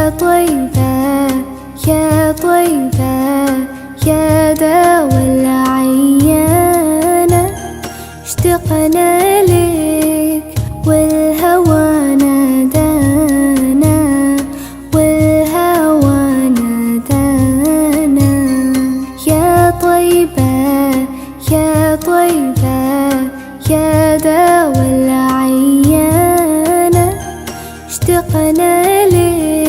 طيبة يا طيبة يا دوا العيانة، اشتقنا لك والهوى نادانا، والهوى نادانا. يا طيبة يا طيبة يا دوا العيانة، اشتقنا لك